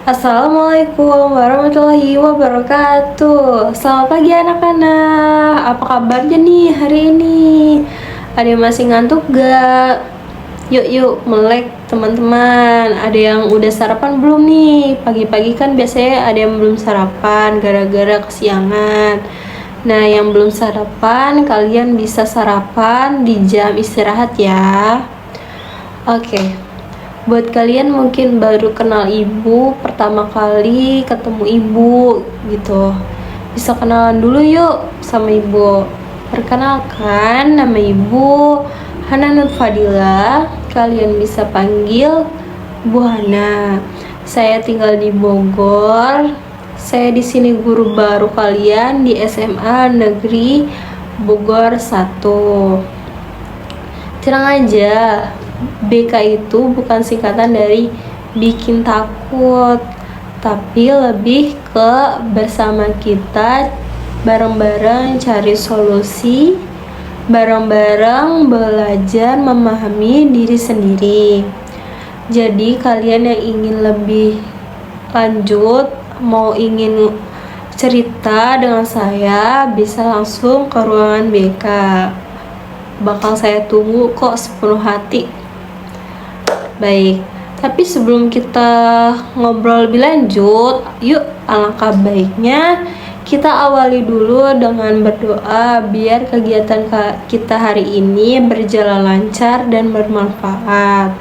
Assalamualaikum warahmatullahi wabarakatuh. Selamat pagi anak-anak. Apa kabarnya nih hari ini? Ada yang masih ngantuk gak? Yuk melek teman-teman. Ada yang udah sarapan belum nih? Pagi-pagi kan biasanya ada yang belum sarapan gara-gara kesiangan. Nah, yang belum sarapan kalian bisa sarapan di jam istirahat ya. Oke. Buat kalian mungkin baru kenal ibu, pertama kali ketemu ibu gitu, bisa kenalan dulu yuk sama ibu. Perkenalkan, nama ibu Hana Nur Fadila. Kalian bisa panggil Bu Hana. Saya tinggal di Bogor. Saya di sini guru baru kalian di SMA Negeri Bogor 1. Tenang aja, BK itu bukan singkatan dari bikin takut, tapi lebih ke bersama kita, bareng-bareng cari solusi, bareng-bareng belajar memahami diri sendiri. Jadi kalian yang ingin lebih lanjut, mau ingin cerita dengan saya, bisa langsung ke ruangan BK. Bakal saya tunggu kok sepenuh hati. Baik, tapi sebelum kita ngobrol lebih lanjut, yuk alangkah baiknya kita awali dulu dengan berdoa biar kegiatan kita hari ini berjalan lancar dan bermanfaat.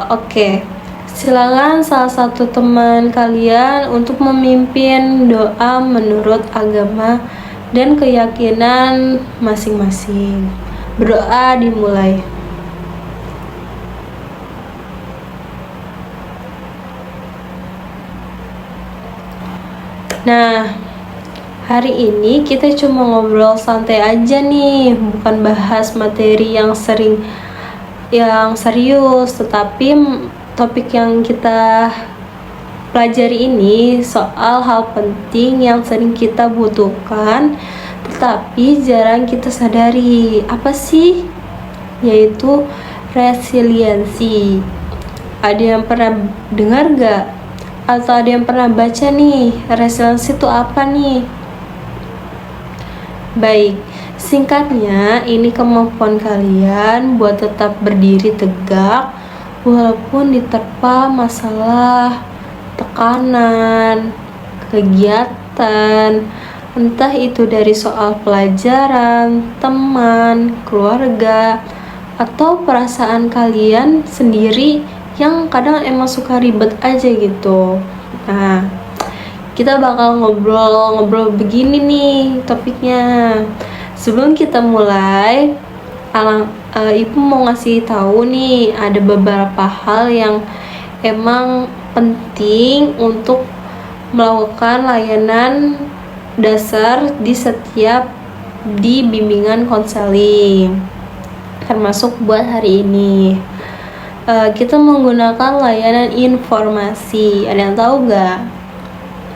Oke. Silakan salah satu teman kalian untuk memimpin doa menurut agama dan keyakinan masing-masing. Berdoa dimulai. Nah, hari ini kita cuma ngobrol santai aja nih, bukan bahas materi yang serius, tetapi topik yang kita pelajari ini soal hal penting yang sering kita butuhkan, tetapi jarang kita sadari. Apa sih? Yaitu resiliensi. Ada yang pernah dengar gak? Atau ada yang pernah baca nih, resiliensi itu apa nih? Baik, singkatnya ini kemampuan kalian buat tetap berdiri tegak walaupun diterpa masalah, tekanan, kegiatan, entah itu dari soal pelajaran, teman, keluarga, atau perasaan kalian sendiri yang kadang emang suka ribet aja gitu. Nah, kita bakal ngobrol begini nih topiknya. Sebelum kita mulai, Ibu mau ngasih tahu nih, ada beberapa hal yang emang penting untuk melakukan layanan dasar di bimbingan konseling, termasuk buat hari ini. Kita menggunakan layanan informasi. Ada yang tahu gak?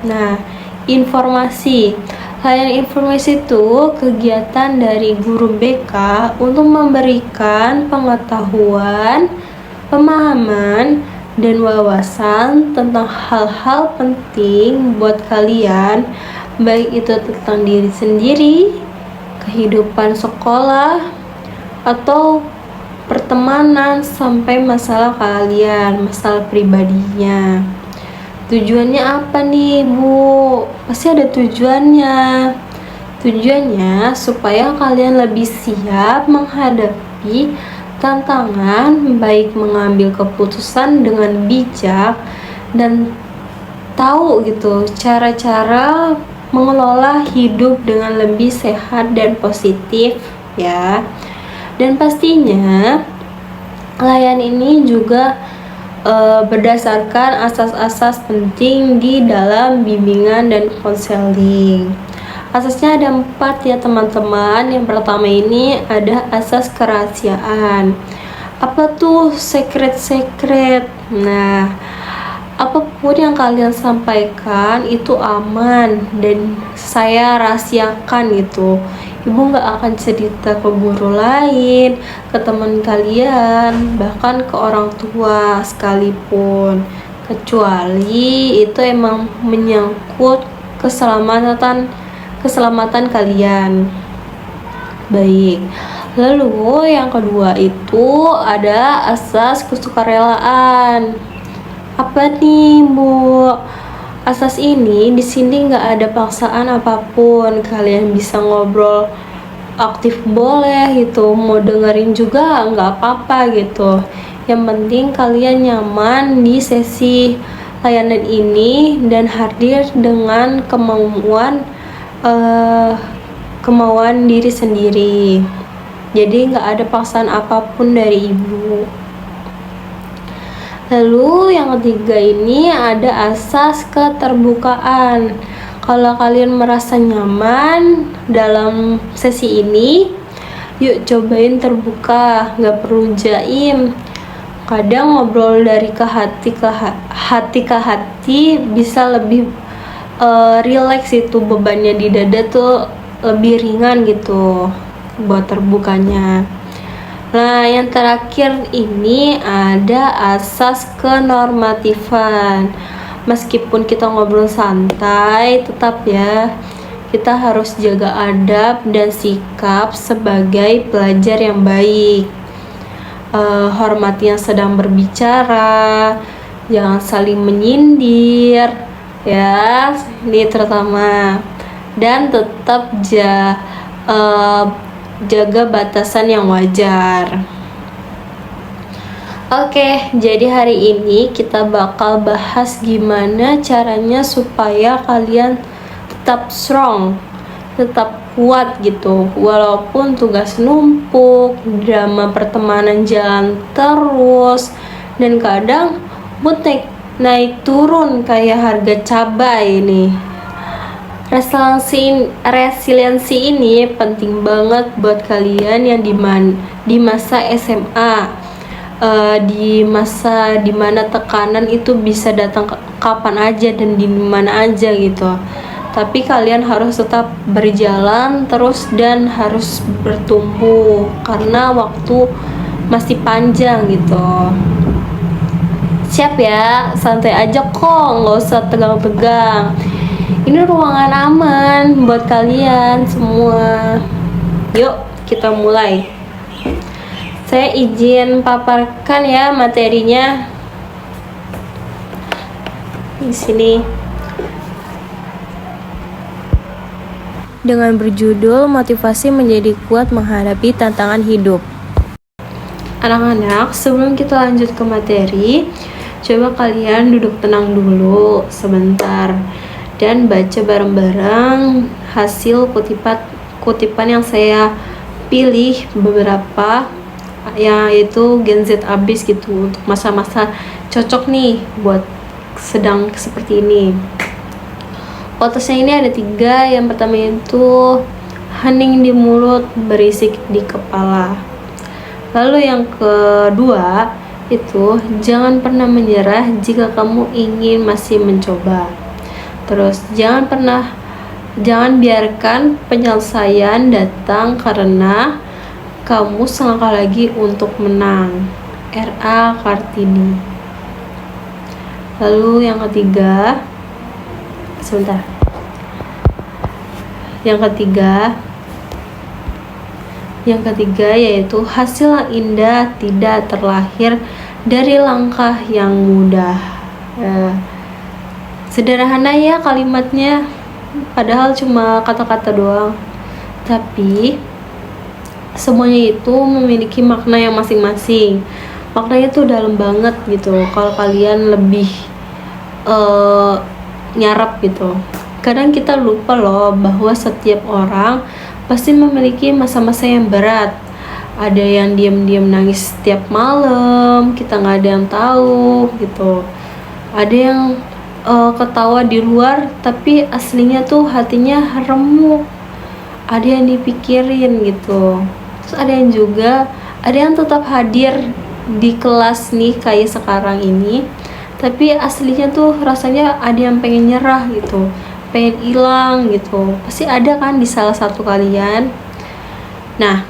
Nah, layanan informasi itu kegiatan dari guru BK untuk memberikan pengetahuan, pemahaman, dan wawasan tentang hal-hal penting buat kalian, baik itu tentang diri sendiri, kehidupan sekolah, atau pertemanan, sampai masalah kalian, masalah pribadinya. Tujuannya apa nih, Bu? Pasti ada tujuannya. Tujuannya supaya kalian lebih siap menghadapi tantangan, baik mengambil keputusan dengan bijak dan tahu gitu cara-cara mengelola hidup dengan lebih sehat dan positif ya. Dan pastinya layanan ini juga berdasarkan asas-asas penting di dalam bimbingan dan konseling. Asasnya ada 4 ya teman-teman. Yang pertama ini ada asas kerahasiaan. Apa tuh secret? Nah, apapun yang kalian sampaikan itu aman dan saya rahasiakan gitu. ibu nggak akan cerita ke guru lain, ke teman kalian, bahkan ke orang tua sekalipun, kecuali itu emang menyangkut keselamatan kalian. Baik, lalu yang kedua itu ada asas kesukarelaan. Apa nih, Bu? Asas ini di sini nggak ada paksaan apapun. Kalian bisa ngobrol aktif boleh gitu, mau dengerin juga nggak apa-apa gitu. Yang penting kalian nyaman di sesi layanan ini dan hadir dengan kemauan diri sendiri. Jadi nggak ada paksaan apapun dari ibu. Lalu yang ketiga ini ada asas keterbukaan. Kalau kalian merasa nyaman dalam sesi ini, yuk cobain terbuka, nggak perlu jaim. Kadang ngobrol dari hati ke hati bisa lebih rileks, itu bebannya di dada tuh lebih ringan gitu buat terbukanya. Nah, yang terakhir ini ada asas kenormatifan. Meskipun kita ngobrol santai, tetap ya kita harus jaga adab dan sikap sebagai pelajar yang baik. Hormati yang sedang berbicara, jangan saling menyindir, ya, ini terutama. Dan tetap jaga batasan yang wajar. Oke, jadi hari ini kita bakal bahas gimana caranya supaya kalian tetap strong, tetap kuat gitu. Walaupun tugas numpuk, drama pertemanan jalan terus, dan kadang mood naik turun kayak harga cabai nih. Resiliensi ini penting banget buat kalian yang di masa SMA, di masa dimana tekanan itu bisa datang kapan aja dan di mana aja gitu. Tapi kalian harus tetap berjalan terus dan harus bertumbuh karena waktu masih panjang gitu. Siap ya, santai aja kok, nggak usah tegang-tegang. Ini ruangan aman buat kalian semua. Yuk, kita mulai. Saya izin paparkan ya materinya. Di sini. Dengan berjudul Motivasi Menjadi Kuat Menghadapi Tantangan Hidup. Anak-anak, sebelum kita lanjut ke materi, coba kalian duduk tenang dulu sebentar dan baca bareng-bareng hasil kutipan yang saya pilih beberapa, yaitu Gen Z abis gitu, untuk masa-masa cocok nih buat sedang seperti ini. Quotesnya ini ada 3. Yang pertama itu hening di mulut, berisik di kepala. Lalu yang kedua itu jangan pernah menyerah jika kamu ingin masih mencoba. Terus jangan biarkan penyelesaian datang karena kamu selangkah lagi untuk menang. R.A. Kartini. Lalu yang ketiga, Yang ketiga yaitu hasil yang indah tidak terlahir dari langkah yang mudah. Sederhana ya kalimatnya, padahal cuma kata-kata doang, tapi semuanya itu memiliki makna yang masing-masing. Maknanya tuh dalam banget gitu kalau kalian lebih nyarap gitu. Kadang kita lupa loh bahwa setiap orang pasti memiliki masa-masa yang berat. Ada yang diam-diam nangis setiap malam, kita nggak ada yang tahu gitu. Ada yang ketawa di luar tapi aslinya tuh hatinya remuk. Ada yang dipikirin gitu. Terus ada yang tetap hadir di kelas nih kayak sekarang ini, tapi aslinya tuh rasanya ada yang pengen nyerah gitu, pengen hilang gitu. Pasti ada kan di salah satu kalian. Nah,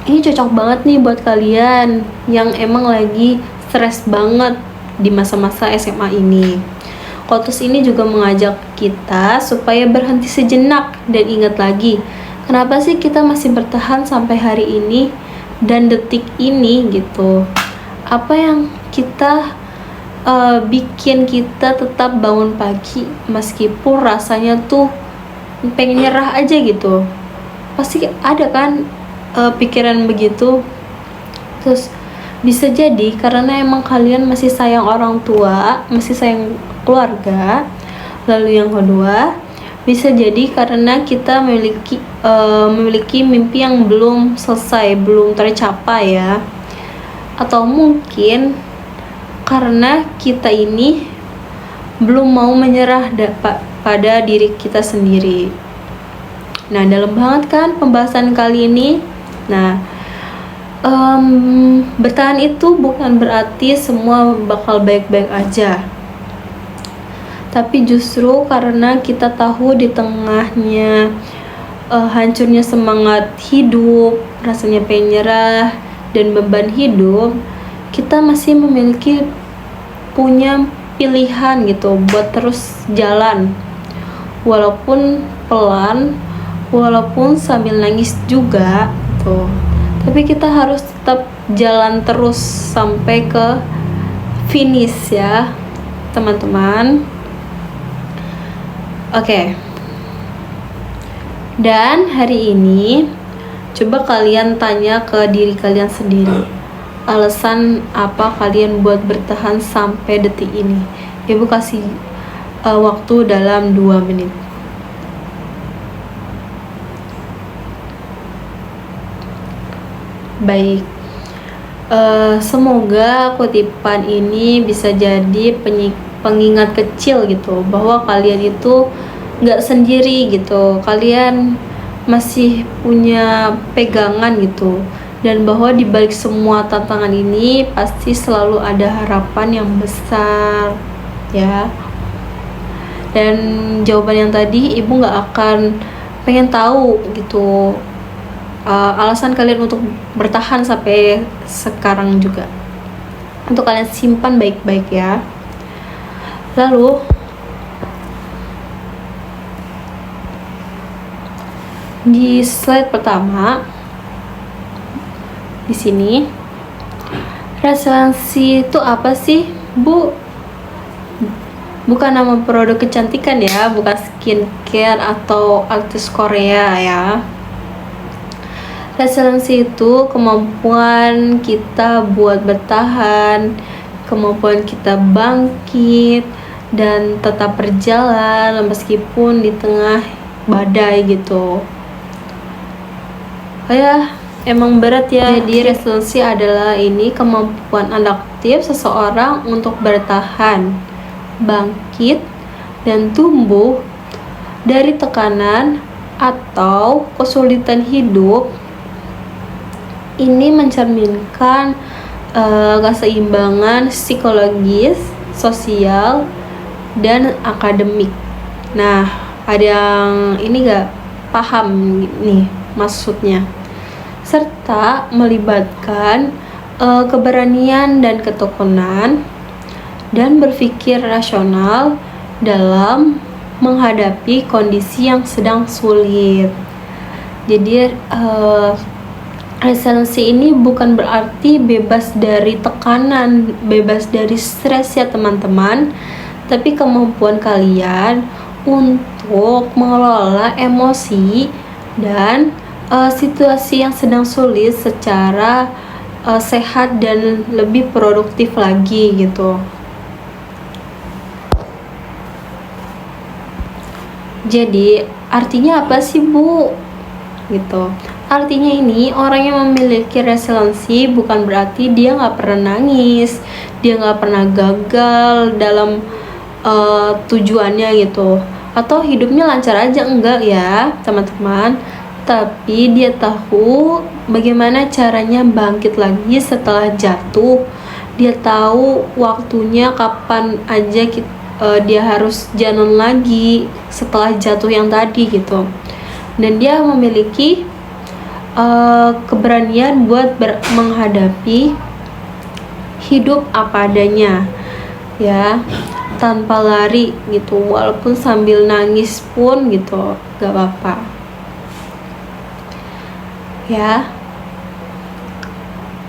ini cocok banget nih buat kalian yang emang lagi stres banget di masa-masa SMA ini. Quotes ini juga mengajak kita supaya berhenti sejenak dan ingat lagi, kenapa sih kita masih bertahan sampai hari ini dan detik ini gitu. Apa yang kita bikin kita tetap bangun pagi meskipun rasanya tuh pengen nyerah aja gitu. Pasti ada kan pikiran begitu. Terus bisa jadi karena emang kalian masih sayang orang tua, masih sayang keluarga. Lalu yang kedua, bisa jadi karena kita memiliki mimpi yang belum selesai, belum tercapai ya. Atau mungkin karena kita ini belum mau menyerah pada diri kita sendiri. Nah, dalam banget kan pembahasan kali ini. Nah, bertahan itu bukan berarti semua bakal baik-baik aja, tapi justru karena kita tahu di tengahnya hancurnya semangat hidup, rasanya pengen nyerah, dan beban hidup, kita masih punya pilihan gitu buat terus jalan, walaupun pelan, walaupun sambil nangis juga tuh. Tapi kita harus tetap jalan terus sampai ke finish ya, teman-teman. Oke. Dan hari ini coba kalian tanya ke diri kalian sendiri. Alasan apa kalian buat bertahan sampai detik ini? Ibu kasih waktu dalam 2 menit. Baik, semoga kutipan ini bisa jadi pengingat kecil gitu, bahwa kalian itu gak sendiri gitu, kalian masih punya pegangan gitu, dan bahwa di balik semua tantangan ini pasti selalu ada harapan yang besar ya. Dan jawaban yang tadi ibu gak akan pengen tahu gitu alasan kalian untuk bertahan sampai sekarang juga. Untuk kalian simpan baik-baik ya. Lalu di slide pertama di sini, resiliensi itu apa sih, Bu? Bukan nama produk kecantikan ya, bukan skincare atau artis Korea ya. Resiliensi itu kemampuan kita buat bertahan, kemampuan kita bangkit dan tetap berjalan meskipun di tengah badai gitu. Ya, emang berat ya. Jadi resiliensi adalah ini kemampuan adaptif seseorang untuk bertahan, bangkit, dan tumbuh dari tekanan atau kesulitan hidup. Ini mencerminkan keseimbangan psikologis, sosial, dan akademik. Nah, ada yang ini gak paham nih maksudnya? Serta melibatkan keberanian dan ketekunan dan berpikir rasional dalam menghadapi kondisi yang sedang sulit. Jadi resiliensi ini bukan berarti bebas dari tekanan, bebas dari stres ya teman-teman, tapi kemampuan kalian untuk mengelola emosi dan situasi yang sedang sulit secara sehat dan lebih produktif lagi gitu. Jadi artinya apa sih, Bu? Gitu. Artinya ini orang yang memiliki resiliensi bukan berarti dia nggak pernah nangis, dia nggak pernah gagal dalam tujuannya gitu, atau hidupnya lancar aja, enggak ya teman-teman. Tapi dia tahu bagaimana caranya bangkit lagi setelah jatuh. Dia tahu waktunya kapan aja dia harus jalan lagi setelah jatuh yang tadi gitu. Dan dia memiliki keberanian buat menghadapi hidup apa adanya ya, tanpa lari gitu, walaupun sambil nangis pun gitu gak apa-apa ya.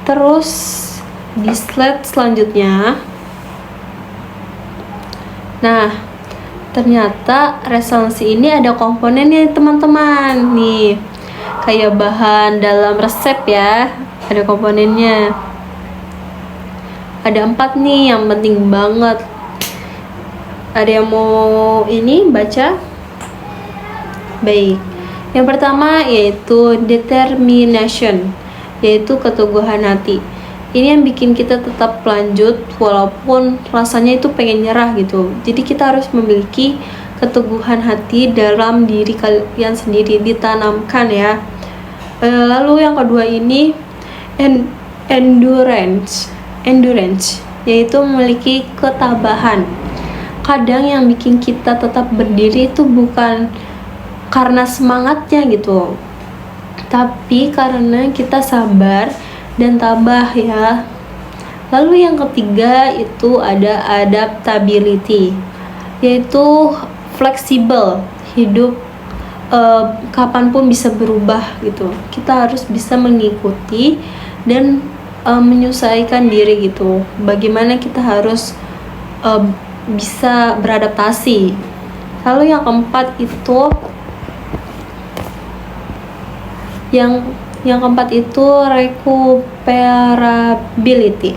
Terus di slide selanjutnya, nah ternyata resolusi ini ada komponennya teman-teman nih, kayak bahan dalam resep ya, ada komponennya. Ada 4 nih yang penting banget. Ada yang mau ini baca? Baik. Yang pertama yaitu determination, yaitu keteguhan hati. Ini yang bikin kita tetap lanjut walaupun rasanya itu pengen nyerah gitu. Jadi kita harus memiliki keteguhan hati dalam diri kalian sendiri, ditanamkan ya. Lalu yang kedua ini endurance, yaitu memiliki ketabahan. Kadang yang bikin kita tetap berdiri itu bukan karena semangatnya gitu, tapi karena kita sabar dan tabah ya. Lalu yang ketiga itu ada adaptability, yaitu fleksibel, hidup kapanpun bisa berubah gitu. Kita harus bisa mengikuti dan menyesuaikan diri gitu. Bagaimana kita harus bisa beradaptasi. Lalu yang keempat itu yang keempat itu recuperability,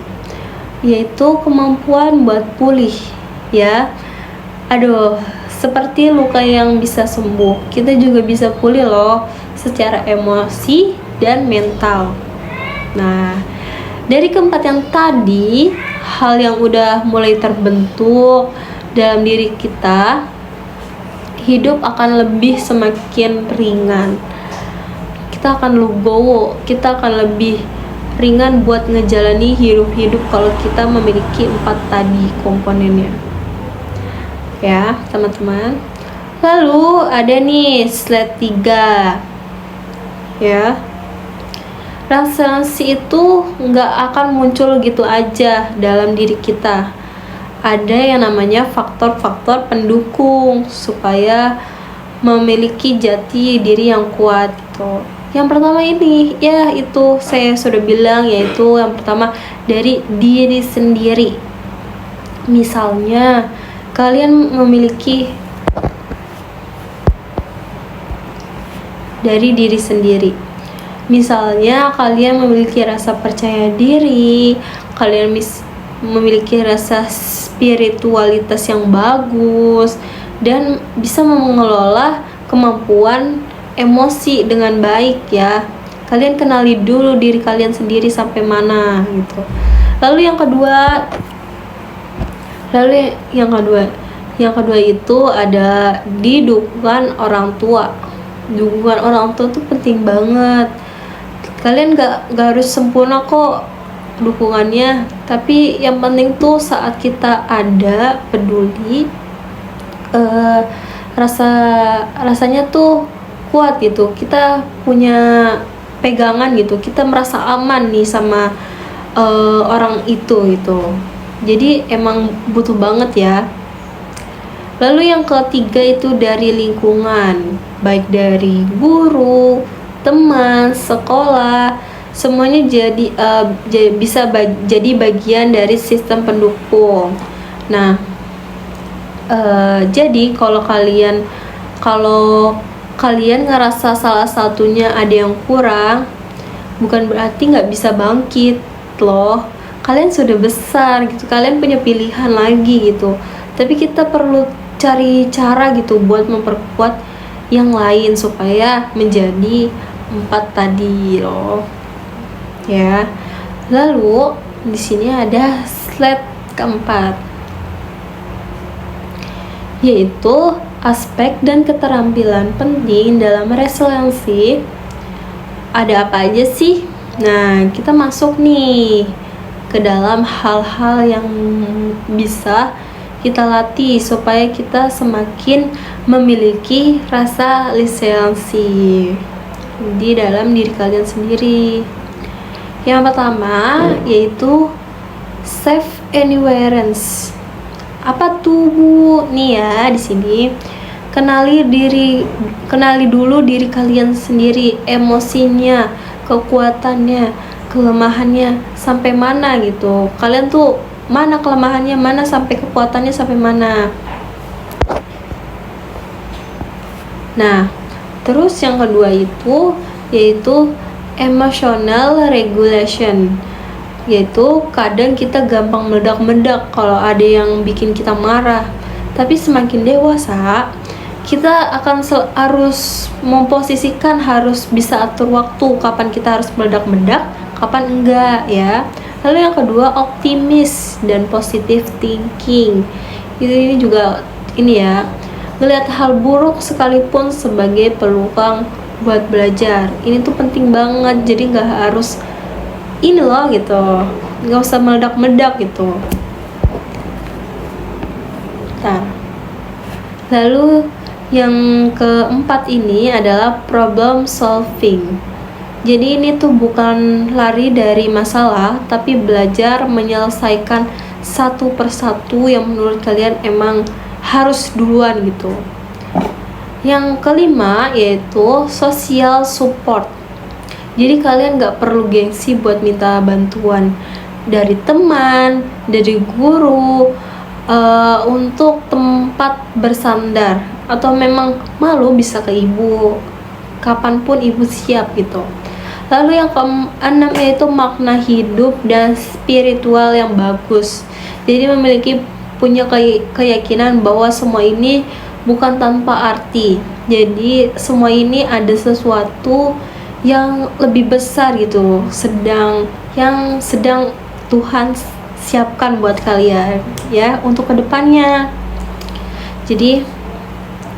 yaitu kemampuan buat pulih ya. Aduh, seperti luka yang bisa sembuh, kita juga bisa pulih loh secara emosi dan mental. Nah, dari keempat yang tadi, hal yang udah mulai terbentuk dalam diri kita, hidup akan lebih semakin ringan. Kita akan legowo, kita akan lebih ringan buat ngejalani hidup kalau kita memiliki 4 tadi komponennya. Ya, teman-teman. Lalu ada nih slide 3. Ya. Resolusi itu nggak akan muncul gitu aja dalam diri kita. Ada yang namanya faktor-faktor pendukung supaya memiliki jati diri yang kuat gitu. Yang pertama ini ya itu saya sudah bilang, yaitu yang pertama dari diri sendiri. Misalnya kalian memiliki dari diri sendiri. Misalnya kalian memiliki rasa percaya diri, kalian memiliki rasa spiritualitas yang bagus, dan bisa mengelola kemampuan emosi dengan baik ya. Kalian kenali dulu diri kalian sendiri sampai mana gitu. Lalu yang kedua itu ada di dukungan orang tua. Dukungan orang tua tuh penting banget. Kalian gak harus sempurna kok dukungannya, tapi yang penting tuh saat kita ada peduli, rasanya tuh kuat gitu, kita punya pegangan gitu, kita merasa aman nih sama orang itu gitu. Jadi emang butuh banget ya. Lalu yang ketiga itu dari lingkungan, baik dari guru, teman, sekolah, semuanya bisa jadi bagian dari sistem pendukung. Nah, jadi kalau kalian ngerasa salah satunya ada yang kurang, bukan berarti nggak bisa bangkit loh. Kalian sudah besar gitu, kalian punya pilihan lagi gitu. Tapi kita perlu cari cara gitu buat memperkuat yang lain supaya menjadi 4 tadi loh. Ya. Lalu di sini ada slide keempat, yaitu aspek dan keterampilan penting dalam resiliensi. Ada apa aja sih? Nah, kita masuk nih ke dalam hal-hal yang bisa kita latih supaya kita semakin memiliki rasa resiliensi. di dalam diri kalian sendiri. Yang pertama yaitu self awareness. Apa tuh Bu? Nih ya, di sini kenali dulu diri kalian sendiri, emosinya, kekuatannya, kelemahannya sampai mana gitu. Kalian tuh mana kelemahannya, mana sampai kekuatannya sampai mana. Nah, terus yang kedua itu yaitu emotional regulation, yaitu kadang kita gampang meledak-meledak kalau ada yang bikin kita marah. Tapi semakin dewasa, kita akan harus memposisikan, harus bisa atur waktu kapan kita harus meledak-meledak, kapan enggak ya. Lalu yang kedua, optimis dan positive thinking. Ini juga ini ya, melihat hal buruk sekalipun sebagai peluang buat belajar. Ini tuh penting banget, jadi nggak harus ini loh gitu, nggak usah meledak-meledak gitu. Nah, lalu yang keempat ini adalah problem solving. Jadi ini tuh bukan lari dari masalah, tapi belajar menyelesaikan satu persatu yang menurut kalian emang harus duluan gitu. Yang kelima yaitu social support. Jadi kalian gak perlu gengsi buat minta bantuan dari teman, dari guru, untuk tempat bersandar, atau memang malu bisa ke ibu, kapanpun ibu siap gitu. Lalu yang keenam yaitu makna hidup dan spiritual yang bagus. Jadi punya keyakinan bahwa semua ini bukan tanpa arti. Jadi semua ini ada sesuatu yang lebih besar gitu, yang sedang Tuhan siapkan buat kalian ya untuk kedepannya. Jadi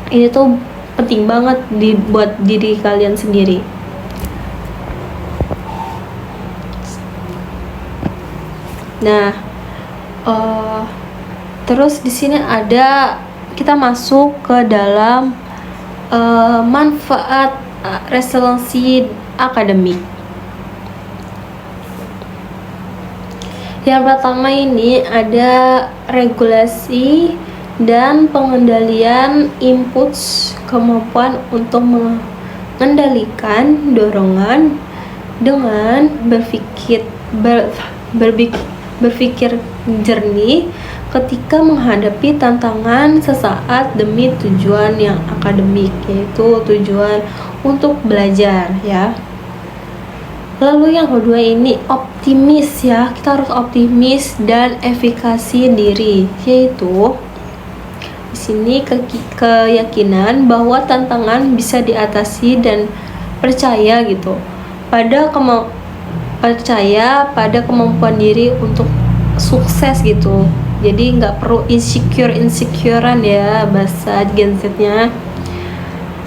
ini tuh penting banget buat diri kalian sendiri. Nah, terus di sini ada kita masuk ke dalam manfaat resiliensi akademik. Yang pertama ini ada regulasi dan pengendalian input, kemampuan untuk mengendalikan dorongan dengan berpikir jernih ketika menghadapi tantangan sesaat demi tujuan yang akademik, yaitu tujuan untuk belajar ya. Lalu yang kedua ini optimis ya, kita harus optimis dan efikasi diri, yaitu di sini keyakinan bahwa tantangan bisa diatasi dan percaya gitu pada kemampuan diri untuk sukses gitu. Jadi nggak perlu insecurean ya bahasa Gen Z-nya.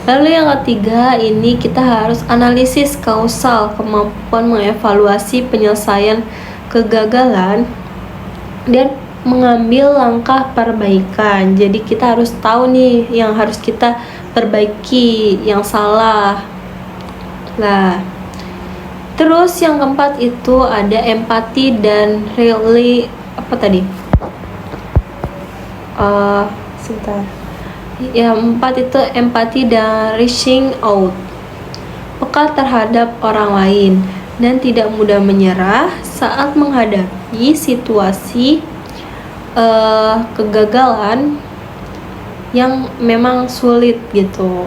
Lalu yang ketiga ini kita harus analisis kausal, kemampuan mengevaluasi penyelesaian kegagalan dan mengambil langkah perbaikan. Jadi kita harus tahu nih yang harus kita perbaiki, yang salah. Nah, terus yang keempat itu ada empati dan sebentar. Yang empat itu empati dan reaching out, peka terhadap orang lain dan tidak mudah menyerah saat menghadapi situasi kegagalan yang memang sulit gitu.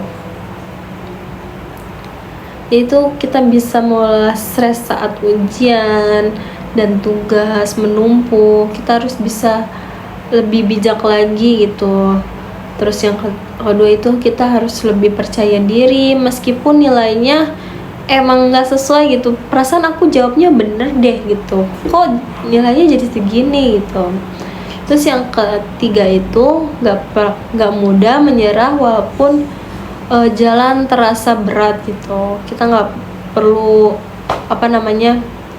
Yaitu kita bisa mengolah stres saat ujian dan tugas menumpuk. Kita harus bisa lebih bijak lagi gitu. Terus yang kedua itu kita harus lebih percaya diri meskipun nilainya emang nggak sesuai gitu. Perasaan aku jawabnya bener deh gitu, kok nilainya jadi segini gitu. Terus yang ketiga itu nggak mudah menyerah walaupun jalan terasa berat gitu. Kita nggak perlu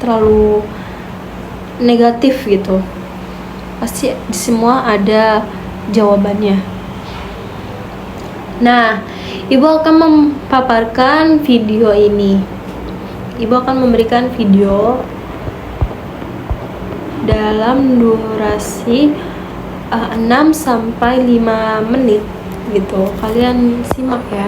terlalu negatif gitu. Pasti di semua ada jawabannya. Nah, ibu akan memaparkan video ini. Ibu akan memberikan video dalam durasi 6 sampai 5 menit gitu. Kalian simak ya.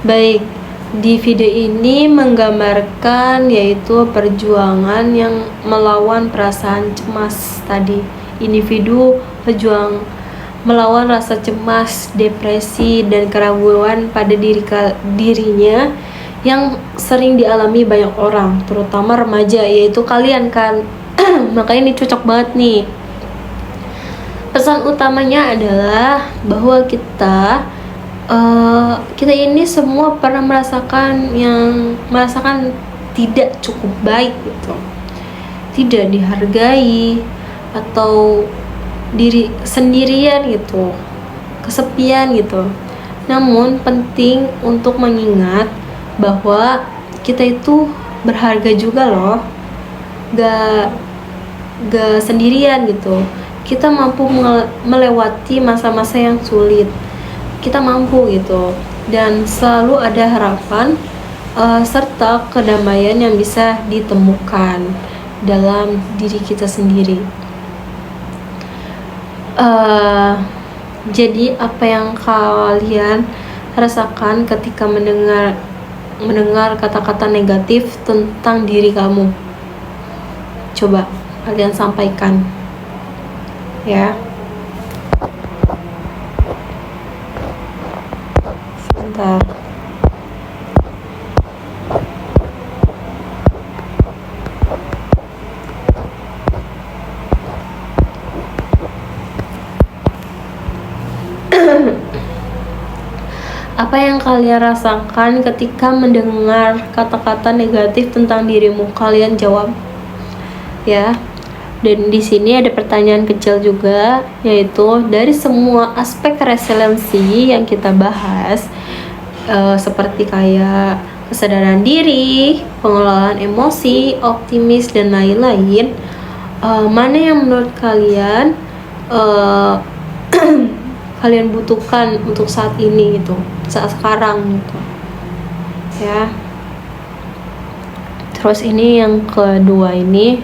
Baik, di video ini menggambarkan yaitu perjuangan yang melawan perasaan cemas tadi. Individu berjuang melawan rasa cemas, depresi, dan keraguan pada dirinya yang sering dialami banyak orang, terutama remaja, yaitu kalian kan. Makanya ini cocok banget nih. Pesan utamanya adalah bahwa kita ini semua pernah merasakan tidak cukup baik gitu, tidak dihargai, atau diri sendirian gitu, kesepian gitu. Namun penting untuk mengingat bahwa kita itu berharga juga loh, gak sendirian gitu. Kita mampu melewati masa-masa yang sulit, kita mampu gitu, dan selalu ada harapan serta kedamaian yang bisa ditemukan dalam diri kita sendiri. Jadi apa yang kalian rasakan ketika mendengar kata-kata negatif tentang diri kamu? Coba kalian sampaikan ya. Sebentar. Apa yang kalian rasakan ketika mendengar kata-kata negatif tentang dirimu? Kalian jawab ya. Dan di sini ada pertanyaan kecil juga, yaitu dari semua aspek resiliensi yang kita bahas, seperti kayak kesadaran diri, pengelolaan emosi, optimis, dan lain-lain, mana yang menurut kalian kalian butuhkan untuk saat ini gitu, saat sekarang gitu ya. Terus ini yang kedua ini,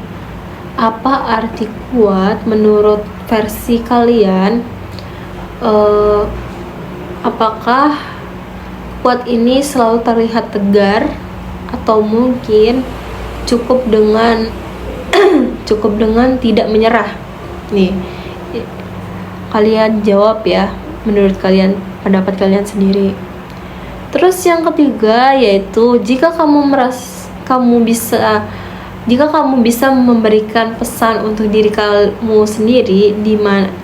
apa arti kuat menurut versi kalian? Apakah kuat ini selalu terlihat tegar, atau mungkin cukup dengan tidak menyerah? Nih, kalian jawab ya, menurut kalian, pendapat kalian sendiri. Terus yang ketiga yaitu, jika kamu bisa memberikan pesan untuk diri kamu sendiri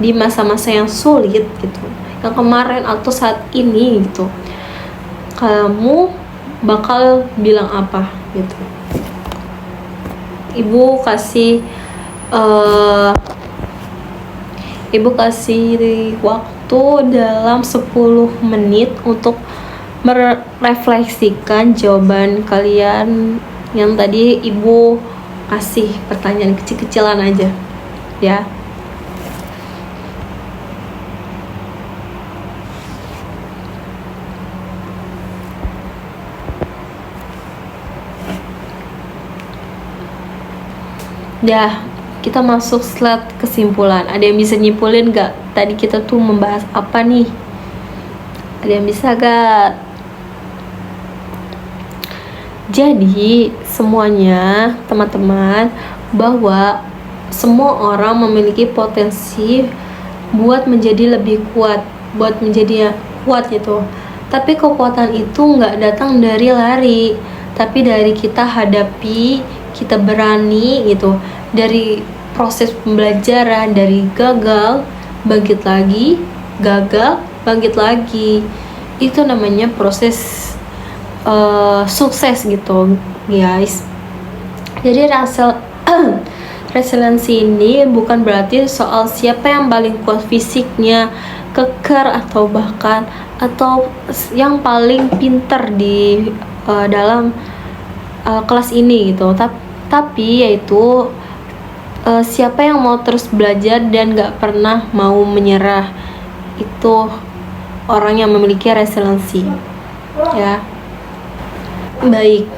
di masa-masa yang sulit gitu, yang kemarin atau saat ini gitu, kamu bakal bilang apa gitu? Ibu kasih waktu dalam 10 menit untuk merefleksikan jawaban kalian yang tadi Ibu kasih. Pertanyaan kecil-kecilan aja ya. Dah, kita masuk slide kesimpulan. Ada yang bisa nyimpulin gak? Tadi kita tuh membahas apa nih? Ada yang bisa gak? Jadi semuanya teman-teman, bahwa semua orang memiliki potensi buat menjadi lebih kuat, buat menjadi kuat gitu. Tapi kekuatan itu nggak datang dari lari, tapi dari kita hadapi, kita berani gitu, dari proses pembelajaran, dari gagal bangkit lagi, gagal bangkit lagi. Itu namanya proses sukses gitu guys. Jadi resiliensi ini bukan berarti soal siapa yang paling kuat fisiknya, keker, atau bahkan yang paling pintar di dalam kelas ini gitu. Tapi yaitu siapa yang mau terus belajar dan gak pernah mau menyerah, itu orang yang memiliki resiliensi ya. Baik,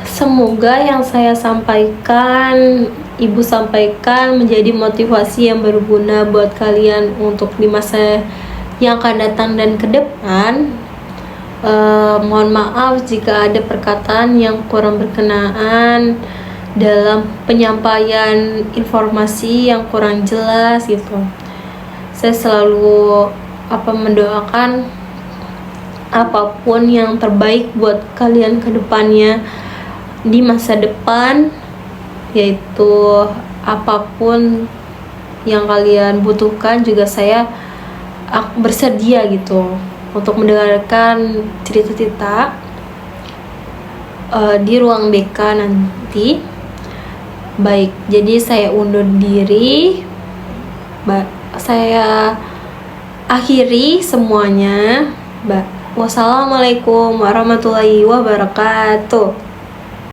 semoga yang saya sampaikan, Ibu sampaikan, menjadi motivasi yang berguna buat kalian untuk di masa yang akan datang dan ke depan. Mohon maaf jika ada perkataan yang kurang berkenaan dalam penyampaian informasi yang kurang jelas gitu. Saya selalu mendoakan apapun yang terbaik buat kalian ke depannya di masa depan, yaitu apapun yang kalian butuhkan juga saya bersedia gitu untuk mendengarkan cerita-cerita di ruang BK nanti. Baik, jadi saya undur diri, saya akhiri semuanya. Wassalamualaikum warahmatullahi wabarakatuh.